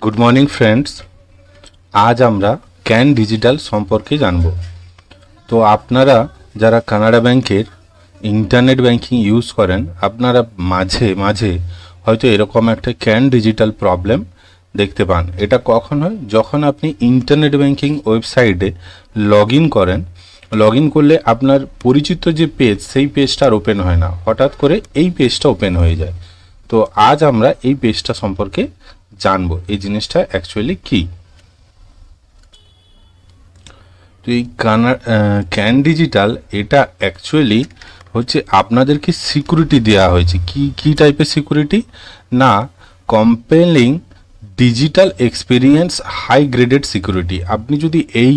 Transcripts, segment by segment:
Good morning friends. আজ আমরা can digital সম্পর্কে জানব। তো আপনারা যারা কানাড়া ব্যাংকের ইন্টারনেট ব্যাংকিং ইউজ করেন, আপনারা মাঝে মাঝে হয়তো এরকম একটা ক্যান ডিজিটাল প্রবলেম দেখতে পান। এটা কখন হয়? যখন আপনি ইন্টারনেট ব্যাংকিং ওয়েবসাইটে লগ ইন করেন। লগ ইন করলে আপনার পরিচিত যে পেজ, সেই পেজটা আর ওপেন হয় না, হঠাৎ করে এই পেজটা ওপেন হয়ে যায়। তো আজ আমরা এই পেজটা সম্পর্কে জানবো, এই জিনিসটা অ্যাকচুয়ালি কি। তো এই ক্যান ডিজিটাল এটা অ্যাকচুয়ালি হচ্ছে আপনাদেরকে সিকিউরিটি দেওয়া হয়েছে। কি কি টাইপের সিকিউরিটি? না, compelling digital experience high graded security. আপনি যদি এই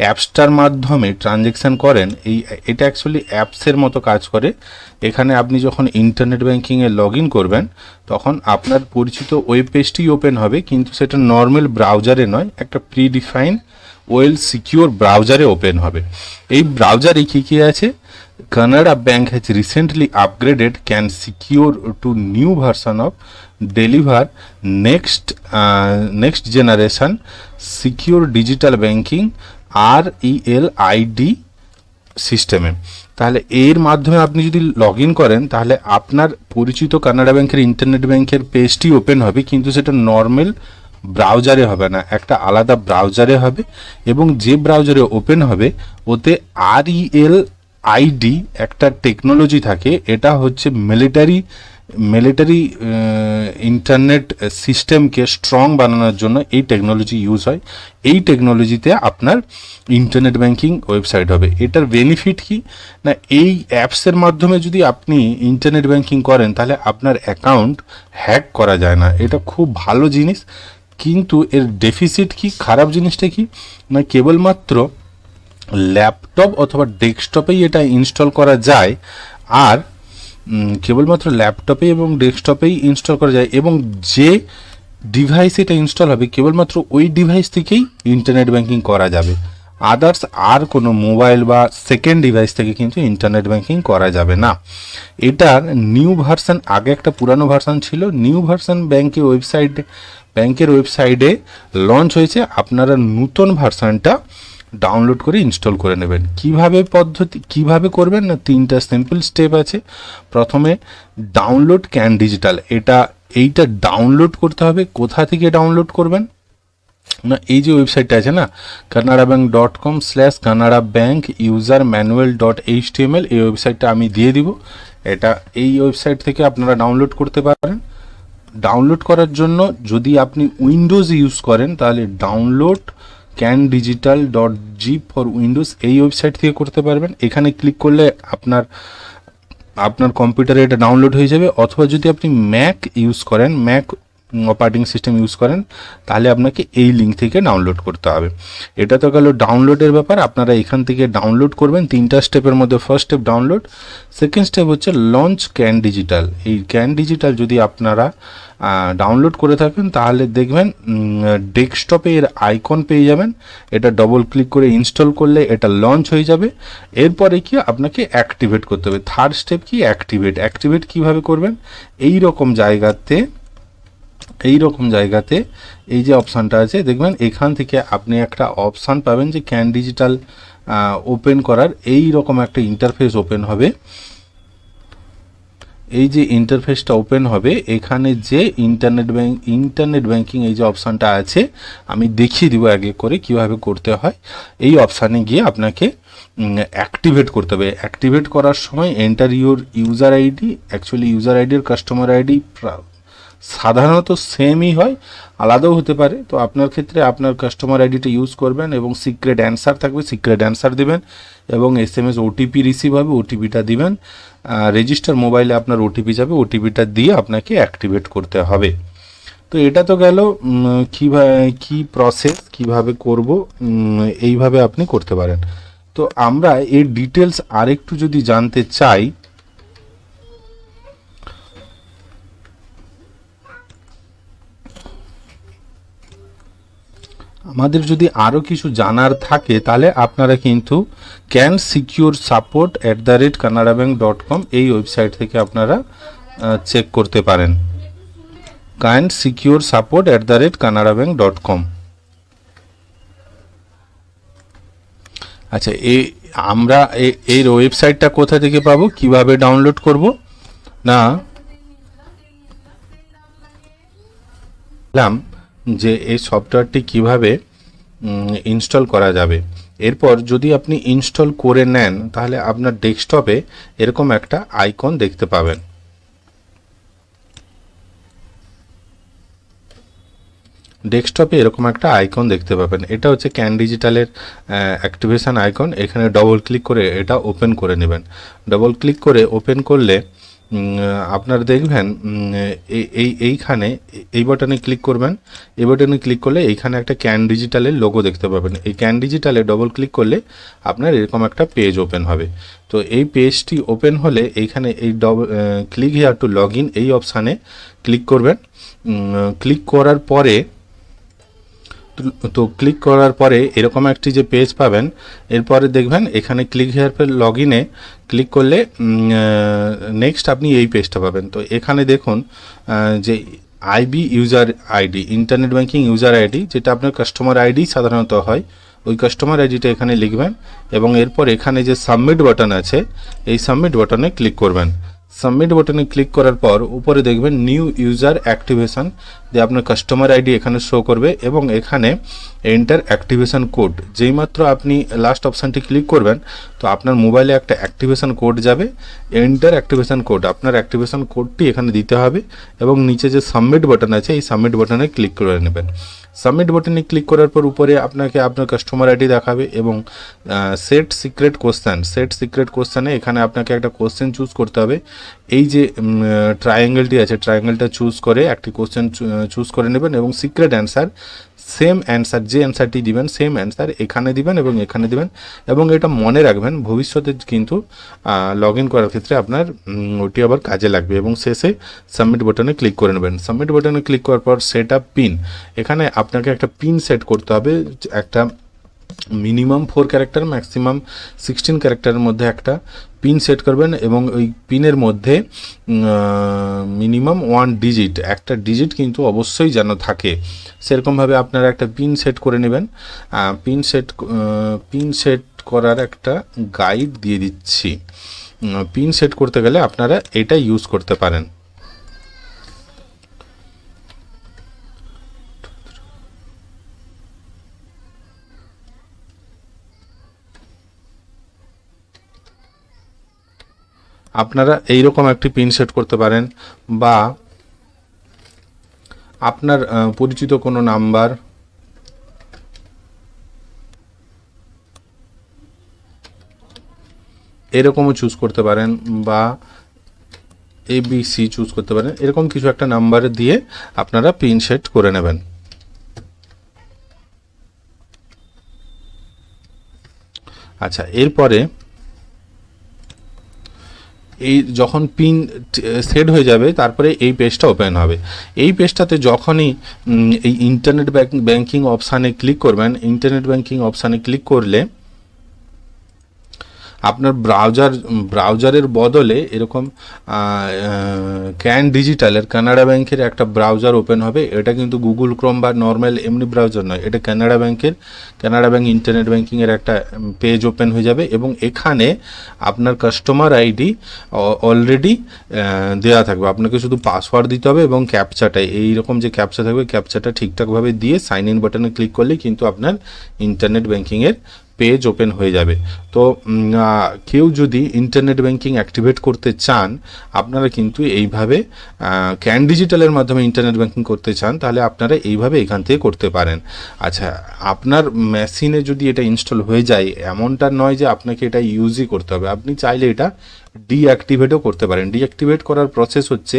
অ্যাপসটার মাধ্যমে ট্রানজ্যাকশান করেন, এটা অ্যাকচুয়ালি অ্যাপসের মতো কাজ করে। এখানে আপনি যখন ইন্টারনেট ব্যাংকিংয়ে লগ ইন করবেন, তখন আপনার পরিচিত ওয়েব পেজটি ওপেন হবে, কিন্তু সেটা নর্মাল ব্রাউজারে নয়, একটা প্রিডিফাইন ওয়েল সিকিউর ব্রাউজারে ওপেন হবে। এই ব্রাউজারে কী কী আছে? Canara Bank has recently upgraded CAN Secure to new version of deliver next generation secure digital banking RELID সিস্টেমে। তাহলে এর মাধ্যমে আপনি যদি লগ ইন করেন, তাহলে আপনার পরিচিত কানাড়া ব্যাংকের ইন্টারনেট ব্যাংকের পেজটি ওপেন হবে, কিন্তু সেটা নর্মাল ব্রাউজারে হবে না, একটা আলাদা ব্রাউজারে হবে। এবং যে ব্রাউজারে ওপেন হবে, ওতে RELID একটা টেকনোলজি থাকে। এটা হচ্ছে মিলিটারি ইন্টারনেট সিস্টেমকে স্ট্রং বানানোর জন্য এই টেকনোলজি ইউজ হয়। এই টেকনোলজিতে আপনার ইন্টারনেট ব্যাংকিং ওয়েবসাইট হবে। এটার বেনিফিট কি না, এই অ্যাপসের মাধ্যমে যদি আপনি ইন্টারনেট ব্যাংকিং করেন, তাহলে আপনার অ্যাকাউন্ট হ্যাক করা যায় না। এটা খুব ভালো জিনিস। কিন্তু এর ডেফিসিট কি, খারাপ জিনিসটা কি না, কেবলমাত্র ল্যাপটপ অথবা ডেস্কটপেই এটা ইনস্টল করা যায়। আর কেবলমাত্র ল্যাপটপে এবং ডেস্কটপেই ইনস্টল করা যায়, এবং যে ডিভাইসে এটা ইনস্টল হবে, কেবলমাত্র ওই ডিভাইস থেকেই ইন্টারনেট ব্যাংকিং করা যাবে। আদার্স আর কোনো মোবাইল বা সেকেন্ড ডিভাইস থেকে কিন্তু ইন্টারনেট ব্যাংকিং করা যাবে না। এটার নিউ ভার্সন, আগে একটা পুরানো ভার্সন ছিল, নিউ ভার্সন ব্যাংকের ওয়েবসাইটে লঞ্চ হয়েছে। আপনারা নতুন ভার্সনটা ডাউনলোড করে ইনস্টল করে নেবেন। কিভাবে করবেন না, 3টা সিম্পল স্টেপ আছে। প্রথমে ডাউনলোড ক্যান ডিজিটাল, এইটা ডাউনলোড করতে হবে। কোথা থেকে ডাউনলোড করবেন না, এই যে ওয়েবসাইটটা আছে না, canarabank.com/canarabankusermanual.html, এই ওয়েবসাইটটা আমি দিয়ে দিব। এই ওয়েবসাইট থেকে আপনারা ডাউনলোড করতে পারেন। ডাউনলোড করার জন্য যদি আপনি উইন্ডোজ ইউজ করেন, তাহলে ডাউনলোড candigital.zip ফর উইন্ডোজ, এই ওয়েবসাইট থেকে করতে পারবেন। এখানে ক্লিক করলে আপনার কম্পিউটারে এটা ডাউনলোড হয়ে যাবে। অথবা যদি আপনি ম্যাক অপারেটিং সিস্টেম ইউজ করেন, তাহলে আপনাকে এই লিঙ্ক থেকে ডাউনলোড করতে হবে। এটা তো গেল ডাউনলোডের ব্যাপার। আপনারা এখান থেকে ডাউনলোড করবেন 3টা স্টেপের মধ্যে। First step download, second step হচ্ছে লঞ্চ ক্যান ডিজিটাল। এই ক্যান ডিজিটাল যদি আপনারা ডাউনলোড করে থাকেন, তাহলে দেখবেন ডেস্কটপে এর আইকন পেয়ে যাবেন। এটা ডবল ক্লিক করে ইনস্টল করলে এটা লঞ্চ হয়ে যাবে। এরপরে কি আপনাকে অ্যাক্টিভেট করতে হবে। থার্ড স্টেপ কি, অ্যাক্টিভেট কিভাবে করবেন? এই রকম জায়গাতে এই যে অপশানটা আছে, দেখবেন এখান থেকে আপনি একটা অপশান পাবেন যে ক্যান ডিজিটাল ওপেন করার। এই রকম একটা ইন্টারফেস ওপেন হবে। এই যে ইন্টারফেসটা ওপেন হবে, এখানে যে ইন্টারনেট ব্যাংকিং এই যে অপশানটা আছে, আমি দেখিয়ে দিব আগে করে কিভাবে করতে হয়। এই অপশানে গিয়ে আপনাকে অ্যাক্টিভেট করতে হবে। অ্যাক্টিভেট করার সময় enter your user ID. Actually user ID আর কাস্টমার আইডি সাধারণত সেমই হয়, আলাদাও হতে পারে। তো আপনার ক্ষেত্রে আপনার কাস্টমার আইডিটা ইউজ করবেন, এবং সিক্রেট অ্যান্সার থাকবে, সিক্রেট অ্যান্সার দেবেন, এবং SMS ওটিপি রিসিভ হবে, ওটিপিটা দিবেন। রেজিস্টার মোবাইলে আপনার ওটিপি যাবে, ওটিপিটা দিয়ে আপনাকে অ্যাক্টিভেট করতে হবে। তো এটা তো গেল কি প্রসেস, কিভাবে করব, এইভাবে আপনি করতে পারেন। তো আমরা এর ডিটেলস আরেকটু যদি জানতে চাই, আমাদের যদি আরও কিছু জানার থাকে, তাহলে আপনারা কিন্তু cansecursupport@canarabank.com এই ওয়েবসাইট থেকে আপনারা চেক করতে পারেন। kindsecuresupport@canarabank.com। আচ্ছা, আমরা এই ওয়েবসাইটটা কোথা থেকে পাবো, কিভাবে ডাউনলোড করব না, যে এই সফটওয়্যারটি কিভাবে ইনস্টল করা যাবে। এরপর যদি আপনি ইনস্টল করে নেন তাহলে আপনার ডেস্কটপে এরকম একটা আইকন দেখতে পাবেন। ডেস্কটপে এরকম একটা আইকন দেখতে পাবেন, এটা হচ্ছে ক্যান ডিজিটালের অ্যাক্টিভেশন আইকন। এখানে ডবল ক্লিক করে এটা ওপেন করে নেবেন। ডবল ক্লিক করে ওপেন করলে আপনারা দেখবেন এইখানে এই বাটনে ক্লিক করবেন। এই বাটনে ক্লিক করলে এইখানে একটা ক্যান ডিজিটালের লোগো দেখতে পাবেন। এই ক্যান ডিজিটালে ডবল ক্লিক করলে আপনার এরকম একটা পেজ ওপেন হবে। তো এই পেজটি ওপেন হলে এইখানে এই click here two log in এই অপশানে ক্লিক করবেন। ক্লিক করার পরে ক্লিক করার পরে এরকম একটি যে পেজ পাবেন, এরপরে দেখবেন এখানে ক্লিক হেয়ার পর লগ ইনে ক্লিক করলে নেক্সট আপনি এই পেজটা পাবেন। তো এখানে দেখুন যে IB user ID, internet banking user ID, যেটা আপনার কাস্টমার আইডি সাধারণত হয়, ওই কাস্টমার আইডিটা এখানে লিখবেন এবং এরপর এখানে যে সাবমিট বাটন আছে এই সাবমিট বাটনে ক্লিক করবেন। সাবমিট বাটনে ক্লিক করার পর উপরে দেখবেন নিউ ইউজার অ্যাক্টিভেশন, যে আপনার কাস্টমার আইডি এখানে শো করবে এবং এখানে এন্টার অ্যাক্টিভেশন কোড। যেই মাত্র আপনি লাস্ট অপশানটি ক্লিক করবেন তো আপনার মোবাইলে একটা অ্যাক্টিভেশন কোড যাবে, এন্টার অ্যাক্টিভেশন কোড। আপনার অ্যাক্টিভেশন কোডটি এখানে দিতে হবে এবং নিচে যে সাবমিট বাটন আছে এই সাবমিট বাটনে ক্লিক করে নেবেন। সাবমিট বাটনে ক্লিক করার পর উপরে আপনাকে আপনার কাস্টমার আইডি দেখাবে এবং সেট সিক্রেট কোশ্চেনে এখানে আপনাকে একটা কোশ্চেন চুজ করতে হবে। এই যে ট্রায়াঙ্গেলটি আছে, ট্রায়াঙ্গেলটা চুজ করে একটি কোশ্চেন চুজ করে নেবেন এবং সিক্রেট অ্যান্সার, সেম অ্যান্সার, যে অ্যান্সারটি দিবেন সেম অ্যান্সার এখানে দিবেন এবং এখানে দিবেন। এবং এটা মনে রাখবেন ভবিষ্যতে কিন্তু লগ ইন করার ক্ষেত্রে আপনার ওটি আবার কাজে লাগবে। এবং শেষে সাবমিট বাটনে ক্লিক করে নেবেন। সাবমিট বাটনে ক্লিক করার পর সেট আপ পিন, এখানে আপনাকে একটা পিন সেট করতে হবে, একটা মিনিমাম 4 ক্যারেক্টার ম্যাক্সিমাম 16 ক্যারেক্টারের মধ্যে একটা পিন সেট করবেন এবং ওই পিনের মধ্যে মিনিমাম 1 ডিজিট, একটা ডিজিট কিন্তু অবশ্যই যেন থাকে, সেরকমভাবে আপনারা একটা পিন সেট করে নেবেন। পিন সেট করার একটা গাইড দিয়ে দিচ্ছি। পিন সেট করতে গেলে আপনারা এটা ইউজ করতে পারেন। আপনারা এইরকম একটি পিন সেট করতে পারেন বা আপনার পরিচিত কোনো নাম্বার, এরকমও চুজ করতে পারেন বা ABC চুজ করতে পারেন। এরকম কিছু একটা নাম্বার দিয়ে আপনারা পিন সেট করে নেবেন। আচ্ছা, এরপরে এই যখন পিন সেট হয়ে যাবে তারপরে এই পেজটা ওপেন হবে। এই পেজটাতে যখনই এই ইন্টারনেট ব্যাংকিং অপশানে ক্লিক করবেন, ইন্টারনেট ব্যাংকিং অপশানে ক্লিক করলে আপনার ব্রাউজারের বদলে এরকম ক্যান ডিজিটালের কানাডা ব্যাংকের একটা ব্রাউজার ওপেন হবে। এটা কিন্তু গুগল ক্রোম বা নর্মাল এমনি ব্রাউজার নয়, এটা কানাডা ব্যাংক ইন্টারনেট ব্যাংকিংয়ের একটা পেজ ওপেন হয়ে যাবে এবং এখানে আপনার কাস্টমার আইডি অলরেডি দেওয়া থাকবে। আপনাকে শুধু পাসওয়ার্ড দিতে হবে এবং ক্যাপচাটা, এইরকম যে ক্যাপচা থাকবে ক্যাপচাটা ঠিকঠাকভাবে দিয়ে সাইন ইন বাটনে ক্লিক করলেই কিন্তু আপনার ইন্টারনেট ব্যাংকিংয়ের পেজ ওপেন হয়ে যাবে। তো কেউ যদি ইন্টারনেট ব্যাংকিং অ্যাক্টিভেট করতে চান, আপনারা কিন্তু এইভাবে ক্যান ডিজিটালের মাধ্যমে ইন্টারনেট ব্যাংকিং করতে চান, তাহলে আপনারা এইভাবে এখান থেকে করতে পারেন। আচ্ছা, আপনার মেশিনে যদি এটা ইনস্টল হয়ে যায় এমনটা নয় যে আপনাকে এটা ইউজই করতে হবে, আপনি চাইলে এটা ডিঅ্যাক্টিভেটও করতে পারেন। ডিঅ্যাক্টিভেট করার প্রসেস হচ্ছে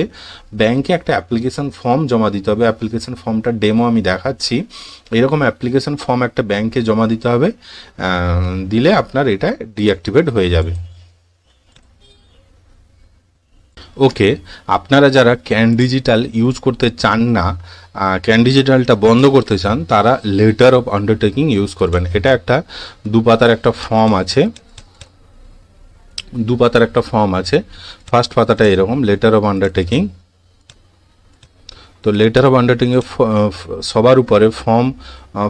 ব্যাংকে একটা অ্যাপ্লিকেশন ফর্ম জমা দিতে হবে। অ্যাপ্লিকেশন ফর্মটা ডেমো আমি দেখাচ্ছি। এরকম অ্যাপ্লিকেশন ফর্ম একটা ব্যাংকে জমা দিতে হবে, দিলে আপনার এটা ডিঅ্যাক্টিভেট হয়ে যাবে। ওকে, আপনারা যারা ক্যান ডিজিটাল ইউজ করতে চান না, ক্যান ডিজিটালটা বন্ধ করতে চান, তারা লেটার অফ আন্ডারটেকিং ইউজ করবেন। এটা একটা 2 পাতার একটা ফর্ম আছে, 2 পাতার একটা ফর্ম আছে। ফার্স্ট পাতাটা এরকম লেটার অফ আন্ডারটেকিং, তো লেটার অফ আন্ডারটেকিং সবার উপরে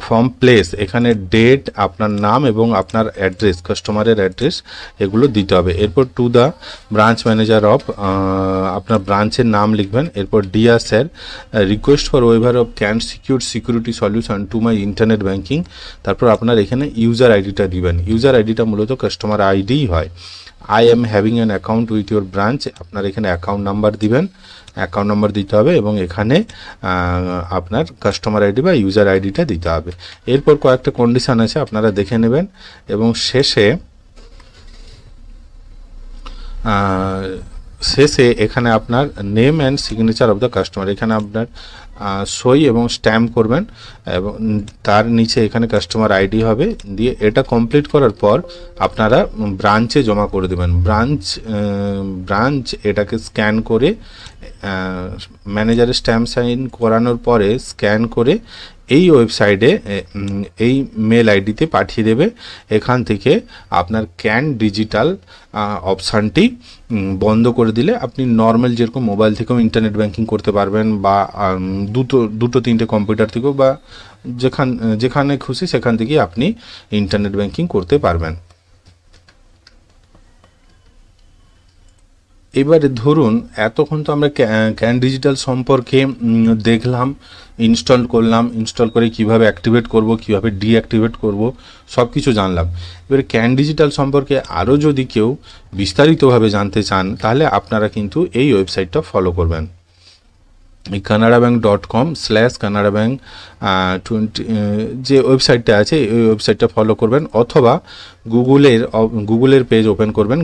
ফর্ম প্লেস, এখানে ডেট, আপনার নাম এবং আপনার অ্যাড্রেস, কাস্টমারের অ্যাড্রেস এগুলো দিতে হবে। এরপর to the branch manager of, আপনার ব্রাঞ্চের নাম লিখবেন। এরপর dear sir, request for waiver of can security solution to my internet banking. তারপর আপনার এখানে ইউজার আইডিটা দিবেন। ইউজার আইডিটা মূলত কাস্টমার আইডিই হয়। I am having an account with your branch, আপনার এখানে অ্যাকাউন্ট নাম্বার দিবেন, অ্যাকাউন্ট নাম্বার দিতে হবে এবং এখানে আপনার কাস্টমার আইডি বা ইউজার আইডিটা দিতে হবে। এরপর কয়েকটা কন্ডিশন আছে, আপনারা দেখে নেবেন। এবং শেষে এখানে আপনার name and signature of the customer, এখানে আপনার সই এবং স্ট্যাম্প করবেন এবং তার নিচে এখানে কাস্টমার আইডি হবে। দিয়ে এটা কমপ্লিট করার পর আপনারা ব্রাঞ্চে জমা করে দেবেন। ব্রাঞ্চ এটাকে স্ক্যান করে ম্যানেজারের স্ট্যাম্প সাইন করানোর পরে স্ক্যান করে এই ওয়েবসাইটে এই মেল আইডিতে পাঠিয়ে দেবে। এখান থেকে আপনার ক্যান ডিজিটাল অপশানটি বন্ধ করে দিলে আপনি নর্মাল যেরকম মোবাইল থেকেও ইন্টারনেট ব্যাঙ্কিং করতে পারবেন, বা দুটো তিনটে কম্পিউটার থেকেও, বা যেখানে খুশি সেখান থেকে আপনি ইন্টারনেট ব্যাঙ্কিং করতে পারবেন। এবারে ধরুন এতক্ষণ তো আমরা ক্যান ডিজিটাল সম্পর্কে দেখলাম, ইনস্টল করলাম, ইনস্টল করে কিভাবে অ্যাক্টিভেট করব, কিভাবে ডিঅ্যাক্টিভেট করব, সব কিছু জানলাম। এবারে ক্যান ডিজিটাল সম্পর্কে আরও যদি কেউ বিস্তারিতভাবে জানতে চান তাহলে আপনারা কিন্তু এই ওয়েবসাইটটা ফলো করবেন। এই canarabank.com/canarabank 20 যে ওয়েবসাইটটা আছে এই ওয়েবসাইটটা ফলো করবেন, অথবা গুগলের পেজ ওপেন করবেন।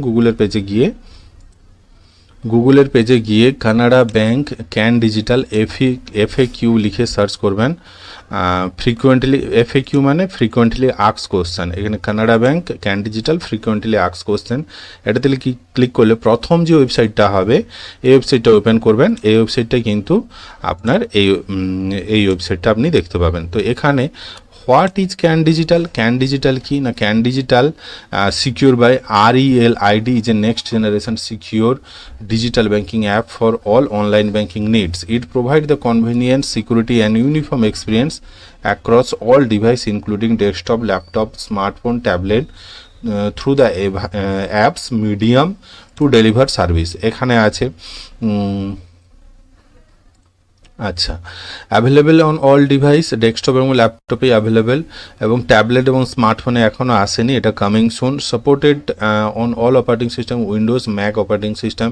গুগলের পেজে গিয়ে Canara bank can digital FAQ লিখে সার্চ করবেন। ফ্রিকোয়েন্টলি FAQ মানে ফ্রিকোয়েন্টলি আস্কড কোশ্চেন, এখানে Canara bank can digital frequently asked question, এটাতে ক্লিক করলে প্রথম যে ওয়েবসাইটটা হবে এই ওয়েবসাইটটা ওপেন করবেন। এই ওয়েবসাইটটা কিন্তু আপনার এই ওয়েবসাইটটা আপনি দেখতে পাবেন। তো এখানে what is can digital, can digital কি না, can digital secure by RELID is a next generation secure digital banking app for all online banking needs. It provides the convenience, security and uniform experience across all devices including desktop, laptop, smartphone, tablet through the apps medium to deliver service. এখানে আছে আচ্ছা, available on all device, desktop এবং ল্যাপটপে available, এবং tablet এবং স্মার্টফোনে এখনও আসেনি, এটা coming soon. Supported on all operating system, Windows, Mac operating system,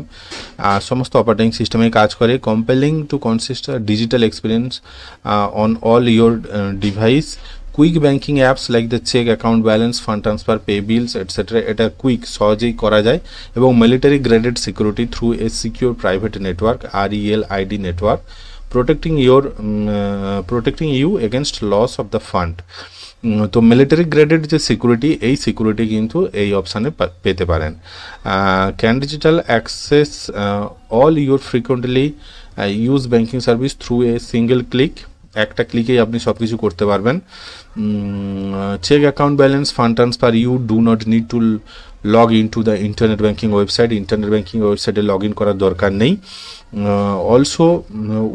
সমস্ত অপারেটিং সিস্টেমে কাজ করে। Compelling to consist digital experience on all your device. Quick banking apps like the check, account balance, fund transfer, pay bills etcetera, এটা quick সহজেই করা যায়। এবং military graded security through a secure private network, RELID network, protecting you against loss of the fund. তো military graded যে security, এই security কিন্তু এই অপশানে পেতে পারেন। Can digital access all your frequently use banking service through a single click, একটা ক্লিকেই আপনি সব কিছু করতে পারবেন। Check account balance, fund transfer, you do not need to log in to the internet banking website, internet banking ওয়েবসাইটে log in করার দরকার নেই। Also,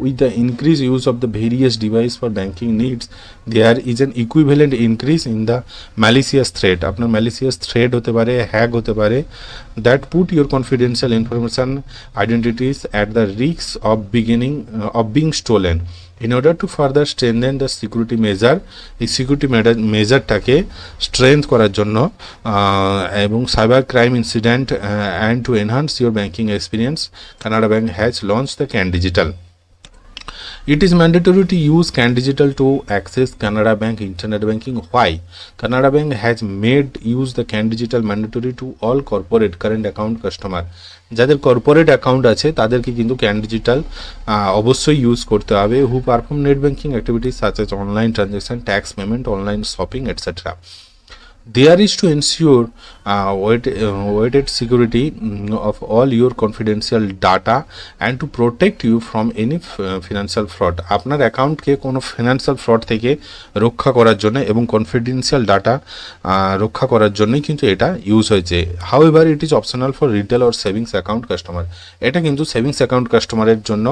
with the increased use of the various device for banking needs, there is an equivalent increase in the malicious threat. আপনার malicious threat হতে পারে, hack হতে পারে, that put your confidential information identities at the risk of being stolen. In order to further strengthen the security measure, এই security মেজারটাকে strength করার জন্য এবং cyber crime incident and to enhance your banking experience, Canara bank has launch the can digital. It is mandatory to use CAN Digital to access Canara Bank internet banking. Why? Canara Bank has made use the CAN Digital mandatory to all corporate current account customer. যাদের corporate account আছে তাদেরকে কিন্তু can digital অবশ্যই use করতে হবে, হু perform net banking activities such as online transaction, tax payment, online shopping etcetera. There is to ensure weighted security of all your confidential data and to protect you from any financial fraud. আপনার অ্যাকাউন্টকে কোনো financial fraud থেকে রক্ষা করার জন্য এবং confidential data রক্ষা করার জন্যই কিন্তু এটা ইউজ হয়েছে। However it is optional for retail or savings account customer. এটা কিন্তু সেভিংস অ্যাকাউন্ট কাস্টমারের জন্য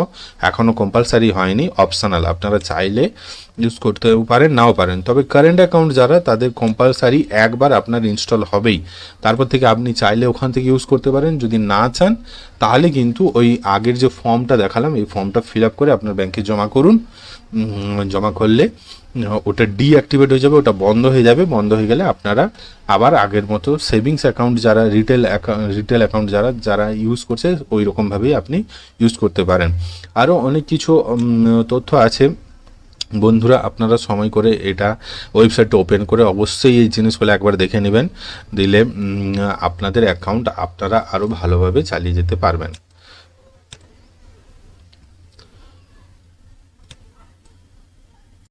এখনও কম্পালসারি হয়নি, অপশনাল। আপনারা চাইলে ইউজ করতেও পারেন, নাও পারেন। তবে কারেন্ট অ্যাকাউন্ট যারা, তাদের কম্পালসারি একবার আপনার ইনস্টল হবেই, তারপর থেকে আপনি চাইলে ওখান থেকে ইউজ করতে পারেন। যদি না চান তাহলে কিন্তু ওই আগের যে ফর্মটা দেখালাম, এই ফর্মটা ফিল আপ করে আপনার ব্যাংকে জমা করুন। জমা করলে ওটা ডিঅ্যাক্টিভেট হয়ে যাবে, ওটা বন্ধ হয়ে যাবে। বন্ধ হয়ে গেলে আপনারা আবার আগের মতো সেভিংস অ্যাকাউন্ট যারা রিটেল অ্যাকাউন্ট যারা ইউজ করছে ওই রকমভাবেই আপনি ইউজ করতে পারেন। আরও অনেক কিছু তথ্য আছে বন্ধুরা, আপনারা সময় করে এটা ওয়েবসাইটটা ওপেন করে অবশ্যই এই জিনিসগুলো একবার দেখে নেবেন, দিলে আপনাদের অ্যাকাউন্ট আপনারা আরও ভালোভাবে চালিয়ে যেতে পারবেন।